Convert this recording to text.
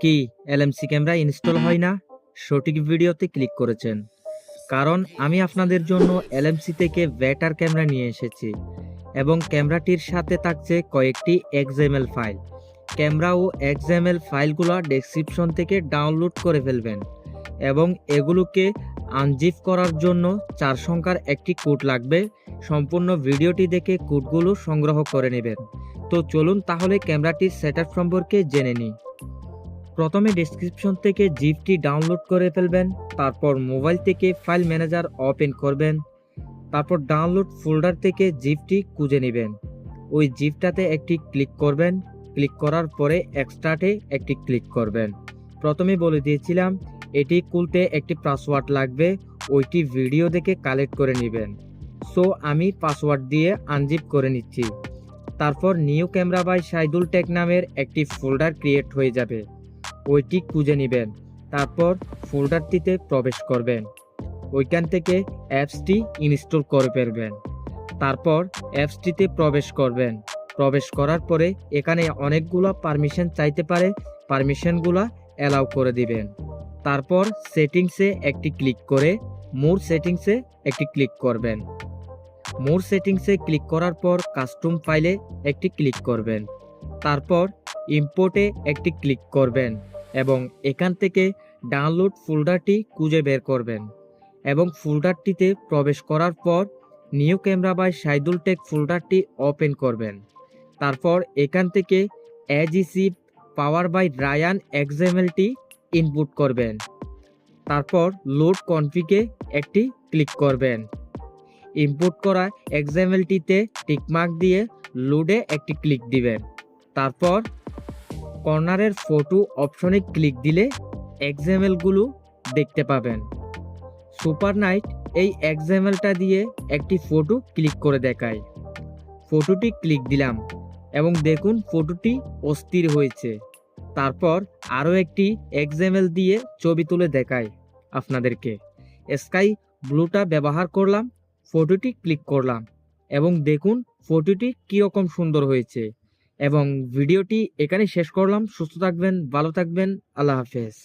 কি LMC camera install হয় না? সঠিক ভিডিওতে ক্লিক করেছেন। কারণ আমি আপনাদের জন্য এলএমসি থেকে বেটার ক্যামেরা নিয়ে এসেছি এবং ক্যামেরাটির সাথে থাকছে কয়েকটি এক্সএমএল ফাইল। ক্যামেরা ও এক্সএমএল ফাইলগুলো ডেসক্রিপশন থেকে ডাউনলোড করে ফেলবেন এবং এগুলোকে আনজিপ করার জন্য 4 সংখ্যার একটি কোড লাগবে। সম্পূর্ণ ভিডিওটি দেখে কোডগুলো সংগ্রহ করে নেবেন। তো চলুন তাহলে ক্যামেরাটির সেটআপ সম্পর্কে জেনে নিই। প্রথমে ডেসক্রিপশন থেকে জিপটি ডাউনলোড করে ফেলবেন, তারপর মোবাইল থেকে ফাইল ম্যানেজার ওপেন করবেন, তারপর ডাউনলোড ফোল্ডার থেকে জিপটি খুঁজে নেবেন। ওই জিপটাতে একটি ক্লিক করবেন, ক্লিক করার পরে এক্সট্রাটে একটি ক্লিক করবেন। প্রথমে বলে দিয়েছিলাম এটি খুলতে একটি পাসওয়ার্ড লাগবে, ওইটি ভিডিও দেখে কালেক্ট করে নেবেন। সো আমি পাসওয়ার্ড দিয়ে আনজিপ করে নিচ্ছি। তারপর new camera by Shahidul Tech নামের একটি ফোল্ডার ক্রিয়েট হয়ে যাবে, ওইটি খুঁজে নেবেন। তারপর ফোল্ডারটিতে প্রবেশ করবেন, ওইখান থেকে অ্যাপসটি ইনস্টল করে ফেলবেন। তারপর অ্যাপসটিতে প্রবেশ করবেন। প্রবেশ করার পরে এখানে অনেকগুলো পারমিশন চাইতে পারে, পারমিশনগুলো অ্যালাউ করে দিবেন। তারপর সেটিংসে একটি ক্লিক করে মোর সেটিংসে একটি ক্লিক করবেন। মোর সেটিংসে ক্লিক করার পর কাস্টম ফাইলে একটি ক্লিক করবেন। তারপর ইম্পোর্টে একটি ক্লিক করবেন এবং এখান থেকে ডাউনলোড ফোল্ডারটি খুঁজে বের করবেন এবং ফোল্ডারটিতে প্রবেশ করার পর new camera by Shahidul tech ফোল্ডারটি ওপেন করবেন। তারপর এখান থেকে এজিসি পাওয়ার বাই রায়ান এক্সএমএলটি ইনপুট করবেন। তারপর লোড কনফিগে একটি ক্লিক করবেন। ইনপুট করা এক্সএমএলটিতে টিকমার্ক দিয়ে লোডে একটি ক্লিক দিবেন। তারপর কর্নারের ফটো অপশনে ক্লিক দিলে এক্সএমএলগুলো দেখতে পাবেন। সুপার নাইট এই এক্সএমএলটা দিয়ে একটি ফটো ক্লিক করে দেখায়। ফটোটি ক্লিক দিলাম এবং দেখুন ফটোটি অস্থির হয়েছে। তারপর আরও একটি এক্সএমএল দিয়ে ছবি তুলে দেখায় আপনাদেরকে। স্কাই ব্লুটা ব্যবহার করলাম, ফটোটি ক্লিক করলাম এবং দেখুন ফটোটি কীরকম সুন্দর হয়েছে। এবং ভিডিওটি এখানে শেষ করলাম। সুস্থ থাকবেন, ভালো থাকবেন, আল্লাহ হাফেজ।